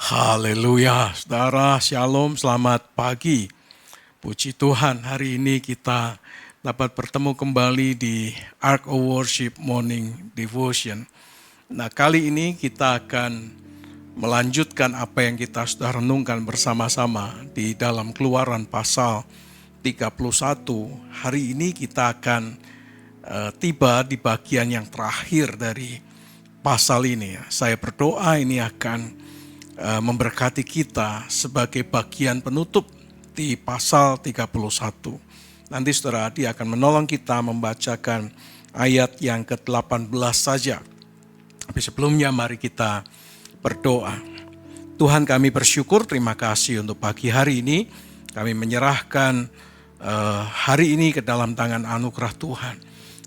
Haleluya, saudara, shalom, selamat pagi. Puji Tuhan, hari ini kita dapat bertemu kembali di Ark of Worship Morning Devotion. Nah, kali ini kita akan melanjutkan apa yang kita sudah renungkan bersama-sama di dalam Keluaran pasal 31. Hari ini kita akan tiba di bagian yang terakhir dari pasal ini. Saya berdoa ini akan memberkati kita sebagai bagian penutup di pasal 31. Nanti saudara Adi akan menolong kita membacakan ayat yang ke-18 saja. Tapi sebelumnya mari kita berdoa. Tuhan, kami bersyukur, terima kasih untuk pagi hari ini. Kami menyerahkan hari ini ke dalam tangan anugerah Tuhan.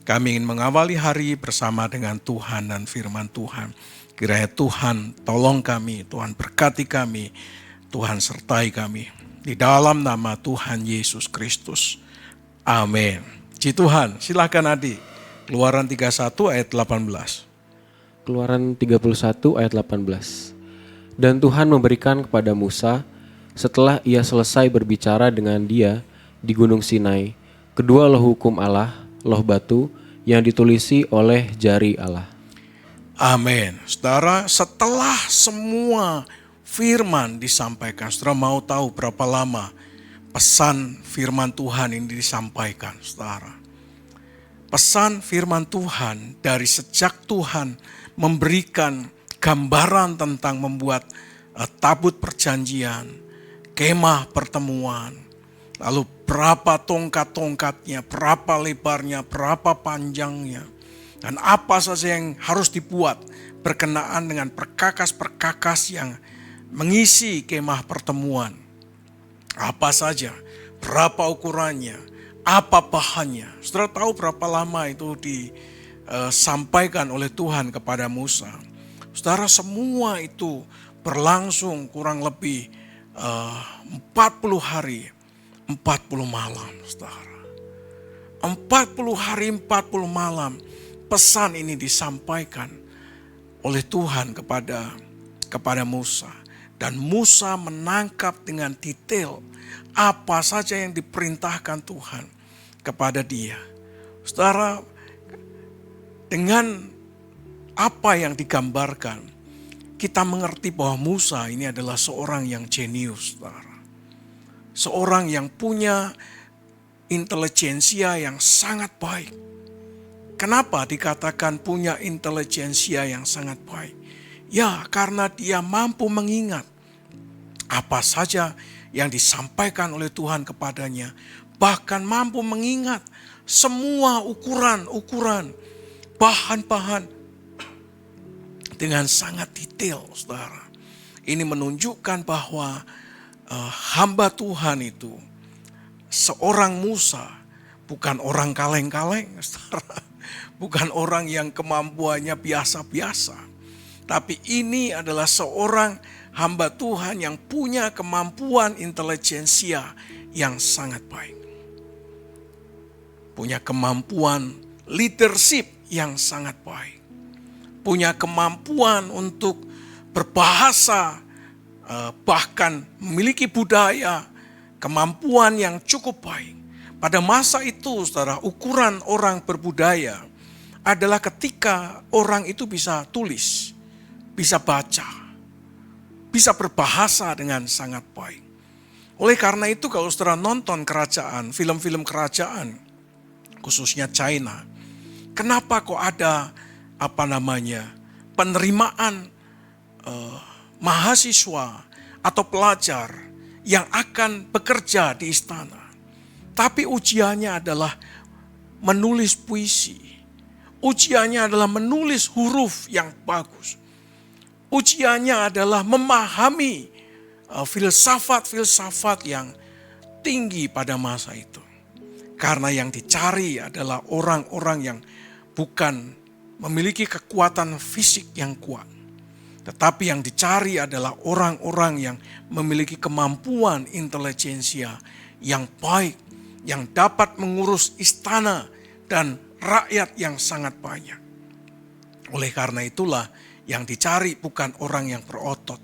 Kami ingin mengawali hari bersama dengan Tuhan dan firman Tuhan. Kiranya Tuhan tolong kami, Tuhan berkati kami, Tuhan sertai kami. Di dalam nama Tuhan Yesus Kristus. Amin. Puji Tuhan, silakan Adi. Keluaran 31 ayat 18. Keluaran 31 ayat 18. Dan Tuhan memberikan kepada Musa, setelah ia selesai berbicara dengan dia di Gunung Sinai, kedua loh hukum Allah, loh batu, yang ditulisi oleh jari Allah. Amin. Saudara, setelah semua firman disampaikan, saudara mau tahu berapa lama pesan firman Tuhan ini disampaikan, saudara? Pesan firman Tuhan dari sejak Tuhan memberikan gambaran tentang membuat tabut perjanjian, kemah pertemuan, lalu berapa tongkat-tongkatnya, berapa lebarnya, berapa panjangnya, dan apa saja yang harus dibuat berkenaan dengan perkakas-perkakas yang mengisi kemah pertemuan. Apa saja, berapa ukurannya, apa bahannya. Saudara tahu berapa lama itu disampaikan oleh Tuhan kepada Musa. Saudara, semua itu berlangsung kurang lebih 40 hari, 40 malam, saudara. 40 hari, 40 malam. Pesan ini disampaikan oleh Tuhan kepada Musa. Dan Musa menangkap dengan detail apa saja yang diperintahkan Tuhan kepada dia. Saudara, dengan apa yang digambarkan, kita mengerti bahwa Musa ini adalah seorang yang jenius, saudara. Seorang yang punya intelijensia yang sangat baik. Kenapa dikatakan punya intelijensia yang sangat baik? Ya, karena dia mampu mengingat apa saja yang disampaikan oleh Tuhan kepadanya. Bahkan mampu mengingat semua ukuran-ukuran, bahan-bahan dengan sangat detail, saudara. Ini menunjukkan bahwa hamba Tuhan itu, seorang Musa, bukan orang kaleng-kaleng, saudara. Bukan orang yang kemampuannya biasa-biasa. Tapi ini adalah seorang hamba Tuhan yang punya kemampuan intelijensia yang sangat baik. Punya kemampuan leadership yang sangat baik. Punya kemampuan untuk berbahasa, bahkan memiliki budaya, kemampuan yang cukup baik. Pada masa itu, saudara, ukuran orang berbudaya adalah ketika orang itu bisa tulis, bisa baca, bisa berbahasa dengan sangat baik. Oleh karena itu, kalau saudara nonton kerajaan, film-film kerajaan, khususnya China, kenapa kok ada penerimaan mahasiswa atau pelajar yang akan bekerja di istana? Tapi ujiannya adalah menulis puisi. Ujiannya adalah menulis huruf yang bagus. Ujiannya adalah memahami filsafat-filsafat yang tinggi pada masa itu. Karena yang dicari adalah orang-orang yang bukan memiliki kekuatan fisik yang kuat. Tetapi yang dicari adalah orang-orang yang memiliki kemampuan intelijensia yang baik, yang dapat mengurus istana dan rakyat yang sangat banyak. Oleh karena itulah yang dicari bukan orang yang berotot,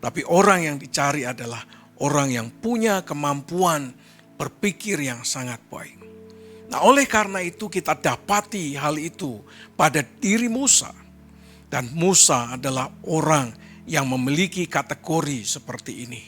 Tapi orang yang dicari adalah orang yang punya kemampuan berpikir yang sangat baik. Nah, oleh karena itu kita dapati hal itu pada diri Musa. Dan Musa adalah orang yang memiliki kategori seperti ini.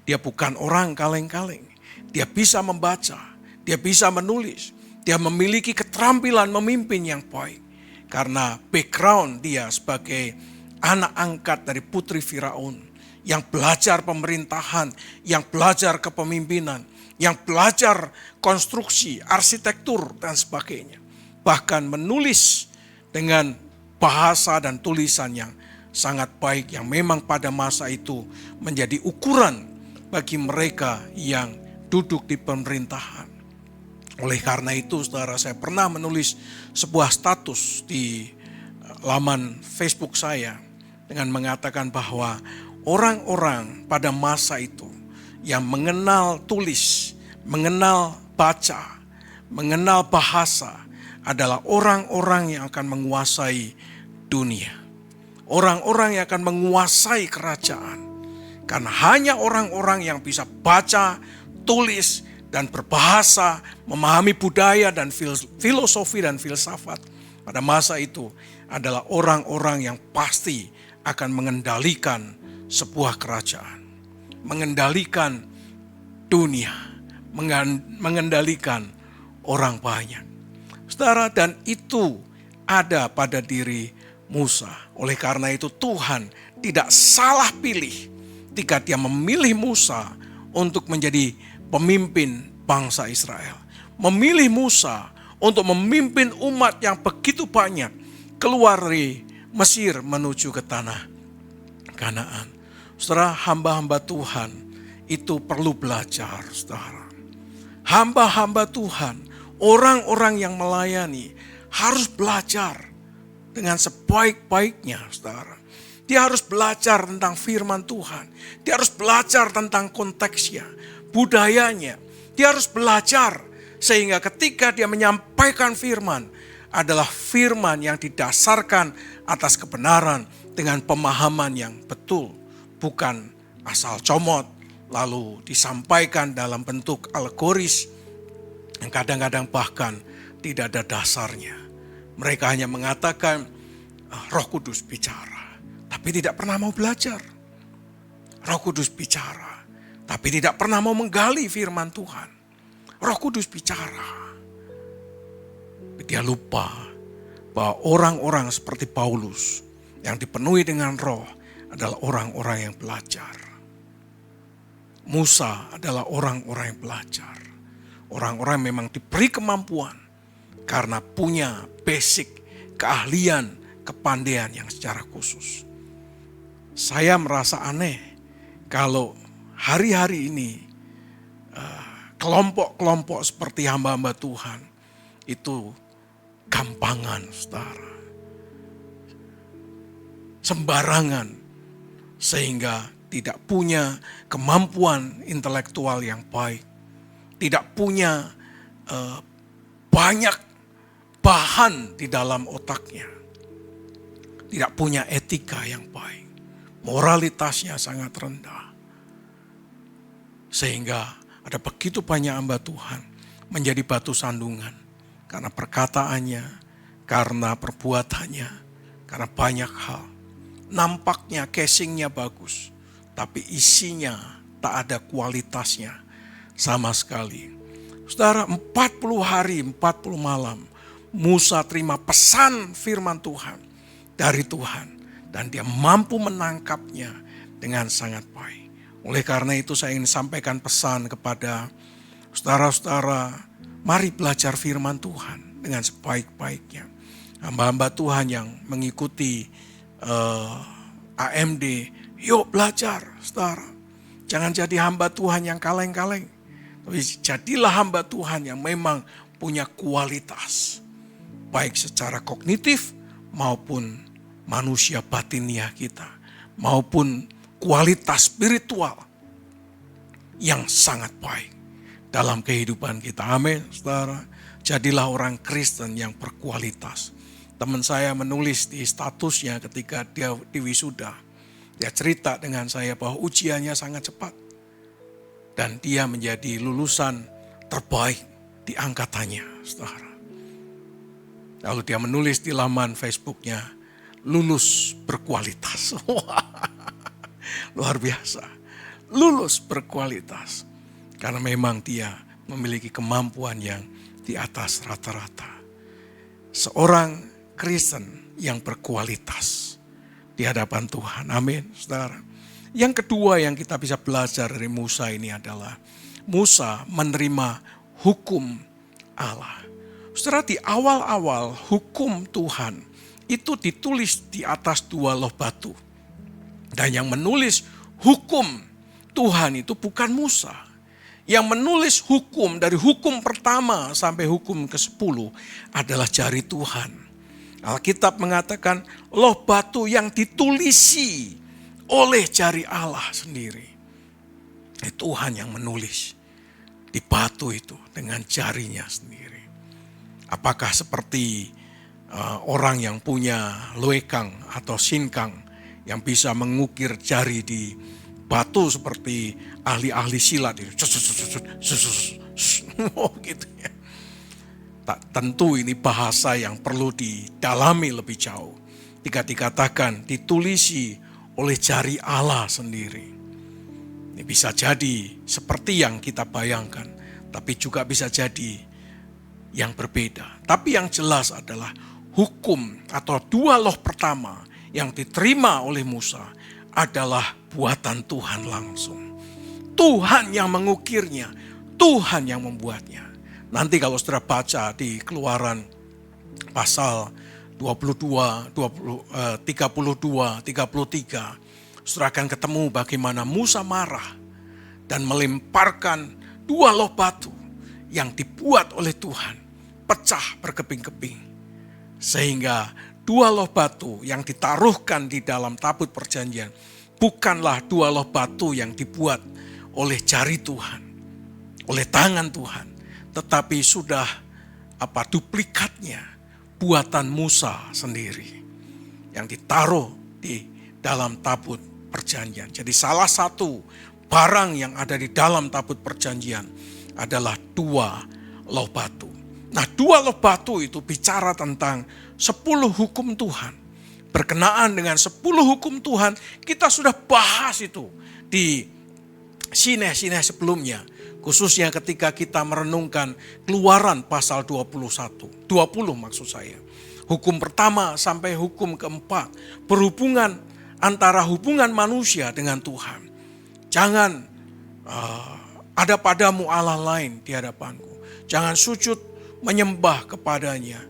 Dia bukan orang kaleng-kaleng. Dia bisa membaca, dia bisa menulis, dia memiliki keterampilan memimpin yang baik. Karena background dia sebagai anak angkat dari putri Firaun, yang belajar pemerintahan, yang belajar kepemimpinan, yang belajar konstruksi, arsitektur, dan sebagainya. Bahkan menulis dengan bahasa dan tulisan yang sangat baik, yang memang pada masa itu menjadi ukuran bagi mereka yang duduk di pemerintahan. Oleh karena itu, saudara, saya pernah menulis sebuah status di laman Facebook saya dengan mengatakan bahwa orang-orang pada masa itu yang mengenal tulis, mengenal baca, mengenal bahasa adalah orang-orang yang akan menguasai dunia. Orang-orang yang akan menguasai kerajaan. Karena hanya orang-orang yang bisa baca, tulis, dan berbahasa, memahami budaya dan filosofi dan filsafat pada masa itu adalah orang-orang yang pasti akan mengendalikan sebuah kerajaan, mengendalikan dunia, mengendalikan orang banyak. Saudara, dan itu ada pada diri Musa. Oleh karena itu Tuhan tidak salah pilih ketika dia memilih Musa untuk menjadi pemimpin bangsa Israel. Memilih Musa untuk memimpin umat yang begitu banyak keluar dari Mesir menuju ke tanah Kanaan. Saudara, hamba-hamba Tuhan itu perlu belajar, saudara. Hamba-hamba Tuhan, orang-orang yang melayani harus belajar dengan sebaik-baiknya, saudara. Dia harus belajar tentang firman Tuhan. Dia harus belajar tentang konteksnya, budayanya. Dia harus belajar sehingga ketika dia menyampaikan firman adalah firman yang didasarkan atas kebenaran dengan pemahaman yang betul. Bukan asal comot lalu disampaikan dalam bentuk alegoris yang kadang-kadang bahkan tidak ada dasarnya. Mereka hanya mengatakan Roh Kudus bicara, tapi tidak pernah mau belajar. Roh Kudus bicara, tapi tidak pernah mau menggali firman Tuhan. Roh Kudus bicara. Dia lupa bahwa orang-orang seperti Paulus yang dipenuhi dengan roh adalah orang-orang yang belajar. Musa adalah orang-orang yang belajar. Orang-orang yang memang diberi kemampuan karena punya basic keahlian, kepandaian yang secara khusus. Saya merasa aneh kalau hari-hari ini kelompok-kelompok seperti hamba-hamba Tuhan itu gampangan, saudara. Sembarangan, sehingga tidak punya kemampuan intelektual yang baik. Tidak punya banyak bahan di dalam otaknya. Tidak punya etika yang baik. Moralitasnya sangat rendah. Sehingga ada begitu banyak hamba Tuhan menjadi batu sandungan. Karena perkataannya, karena perbuatannya, karena banyak hal. Nampaknya casingnya bagus, tapi isinya tak ada kualitasnya sama sekali. Saudara, 40 hari, 40 malam, Musa terima pesan firman Tuhan dari Tuhan. Dan dia mampu menangkapnya dengan sangat baik. Oleh karena itu saya ingin sampaikan pesan kepada saudara-saudara, mari belajar firman Tuhan dengan sebaik-baiknya. Hamba-hamba Tuhan yang mengikuti AMD, yuk belajar, saudara. Jangan jadi hamba Tuhan yang kaleng-kaleng. Tapi jadilah hamba Tuhan yang memang punya kualitas. Baik secara kognitif maupun manusia batiniah kita. Maupun kualitas spiritual yang sangat baik dalam kehidupan kita. Amin, saudara. Jadilah orang Kristen yang berkualitas. Teman saya menulis di statusnya ketika dia di wisuda. Dia cerita dengan saya bahwa ujiannya sangat cepat. Dan dia menjadi lulusan terbaik di angkatannya, saudara. Lalu dia menulis di laman Facebooknya, lulus berkualitas. Luar biasa. Lulus berkualitas. Karena memang dia memiliki kemampuan yang di atas rata-rata. Seorang Kristen yang berkualitas di hadapan Tuhan. Amin, saudara. Yang kedua yang kita bisa belajar dari Musa ini adalah Musa menerima hukum Allah. Saudara, di awal-awal hukum Tuhan itu ditulis di atas 2 loh batu. Dan yang menulis hukum Tuhan itu bukan Musa. Yang menulis hukum dari hukum pertama sampai hukum ke-10 adalah jari Tuhan. Alkitab mengatakan loh batu yang ditulisi oleh jari Allah sendiri. Tuhan yang menulis di batu itu dengan jarinya sendiri. Apakah seperti orang yang punya luekang atau sinkang yang bisa mengukir jari di batu seperti ahli-ahli silat itu. Oh gitu ya. Tak, tentu ini bahasa yang perlu didalami lebih jauh. Jika dikatakan ditulisi oleh jari Allah sendiri. Ini bisa jadi seperti yang kita bayangkan, tapi juga bisa jadi yang berbeda. Tapi yang jelas adalah hukum atau 2 loh pertama yang diterima oleh Musa adalah buatan Tuhan langsung. Tuhan yang mengukirnya, Tuhan yang membuatnya. Nanti kalau saudara baca di Keluaran pasal 22, 32, 33, saudara akan ketemu bagaimana Musa marah dan melemparkan 2 loh batu yang dibuat oleh Tuhan, pecah berkeping-keping. Sehingga 2 loh batu yang ditaruhkan di dalam tabut perjanjian bukanlah 2 loh batu yang dibuat oleh jari Tuhan, oleh tangan Tuhan, tetapi sudah duplikatnya, buatan Musa sendiri yang ditaruh di dalam tabut perjanjian. Jadi salah satu barang yang ada di dalam tabut perjanjian adalah 2 loh batu. Nah, 2 loh batu itu bicara tentang 10 hukum Tuhan. Berkenaan dengan 10 hukum Tuhan, kita sudah bahas itu di sineh-sineh sebelumnya. Khususnya ketika kita merenungkan Keluaran pasal 20 maksud saya. Hukum pertama sampai hukum keempat. Berhubungan antara hubungan manusia dengan Tuhan. Jangan ada padamu Allah lain di hadapanku. Jangan sujud menyembah kepadanya.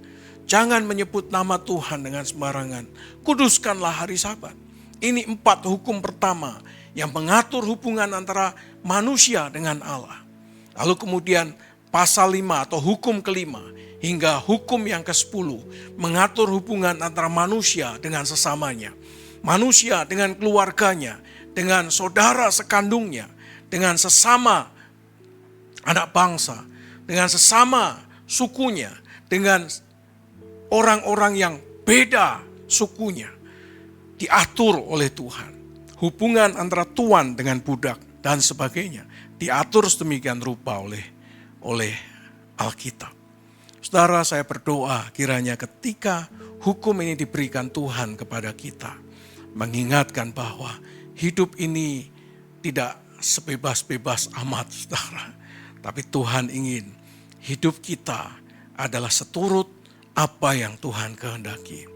Jangan menyebut nama Tuhan dengan sembarangan. Kuduskanlah hari Sabat. Ini 4 hukum pertama yang mengatur hubungan antara manusia dengan Allah. Lalu kemudian pasal 5 atau hukum kelima hingga hukum yang ke-10 mengatur hubungan antara manusia dengan sesamanya. Manusia dengan keluarganya, dengan saudara sekandungnya, dengan sesama anak bangsa, dengan sesama sukunya, dengan orang-orang yang beda sukunya. Diatur oleh Tuhan. Hubungan antara tuan dengan budak dan sebagainya diatur sedemikian rupa oleh Alkitab. Saudara, saya berdoa kiranya ketika hukum ini diberikan Tuhan kepada kita, mengingatkan bahwa hidup ini tidak sebebas-bebas amat, saudara. Tapi Tuhan ingin hidup kita adalah seturut apa yang Tuhan kehendaki.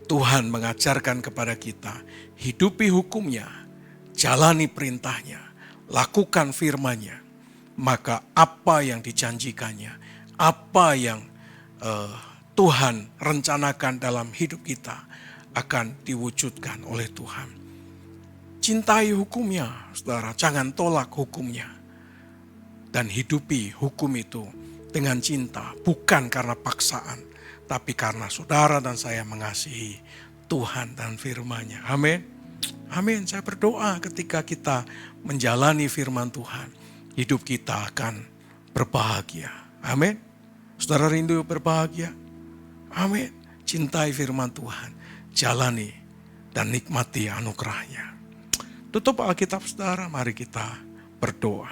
Tuhan mengajarkan kepada kita, hidupi hukumnya, jalani perintahnya, lakukan firman-Nya, maka apa yang dijanjikannya, apa yang Tuhan rencanakan dalam hidup kita akan diwujudkan oleh Tuhan. Cintai hukumnya, saudara, jangan tolak hukumnya. Dan hidupi hukum itu dengan cinta, bukan karena paksaan, tapi karena saudara dan saya mengasihi Tuhan dan firman-Nya. Amin. Amin. Saya berdoa ketika kita menjalani firman Tuhan, hidup kita akan berbahagia. Amin. Saudara rindu berbahagia? Amin. Cintai firman Tuhan, jalani dan nikmati anugerahnya. Tutup Alkitab saudara, mari kita berdoa.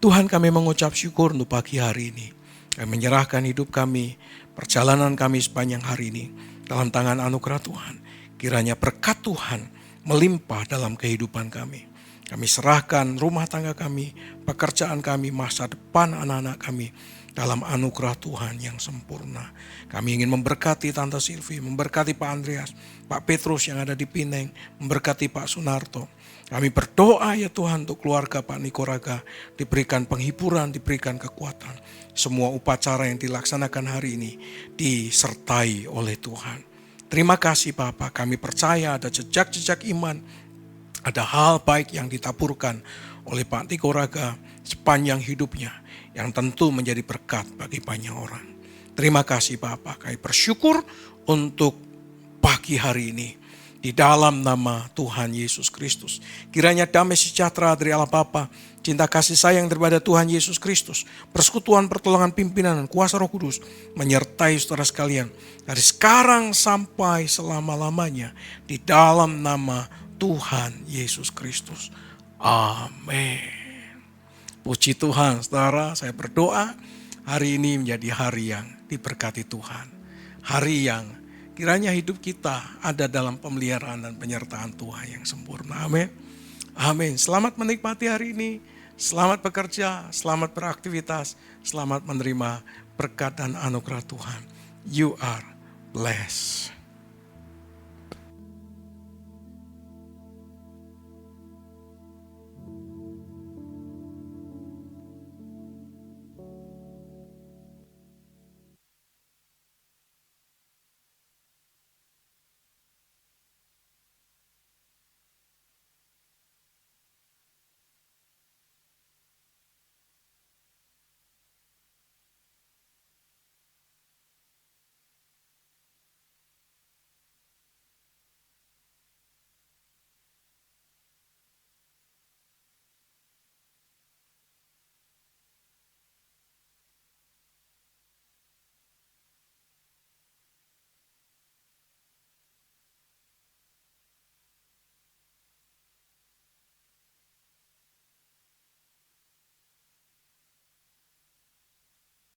Tuhan, kami mengucap syukur untuk pagi hari ini. Kami menyerahkan hidup kami, perjalanan kami sepanjang hari ini dalam tangan anugerah Tuhan. Kiranya berkat Tuhan melimpah dalam kehidupan kami. Kami serahkan rumah tangga kami, pekerjaan kami, masa depan anak-anak kami dalam anugerah Tuhan yang sempurna. Kami ingin memberkati Tante Silvi, memberkati Pak Andreas, Pak Petrus yang ada di Pineng, memberkati Pak Sunarto. Kami berdoa ya Tuhan untuk keluarga Pak Nikoraga, diberikan penghiburan, diberikan kekuatan. Semua upacara yang dilaksanakan hari ini disertai oleh Tuhan. Terima kasih Bapa, kami percaya ada jejak-jejak iman, ada hal baik yang ditaburkan oleh Pak Nikoraga sepanjang hidupnya, yang tentu menjadi berkat bagi banyak orang. Terima kasih Bapa, kami bersyukur untuk pagi hari ini. Di dalam nama Tuhan Yesus Kristus. Kiranya damai sejahtera dari Allah Bapa, cinta kasih sayang daripada Tuhan Yesus Kristus, persekutuan pertolongan pimpinan dan kuasa Roh Kudus menyertai saudara sekalian dari sekarang sampai selama-lamanya. Di dalam nama Tuhan Yesus Kristus. Amin. Puji Tuhan, saudara, saya berdoa hari ini menjadi hari yang diberkati Tuhan. Hari yang kiranya hidup kita ada dalam pemeliharaan dan penyertaan Tuhan yang sempurna. Amin. Amin. Selamat menikmati hari ini. Selamat bekerja, selamat beraktivitas, selamat menerima berkat dan anugerah Tuhan. You are blessed.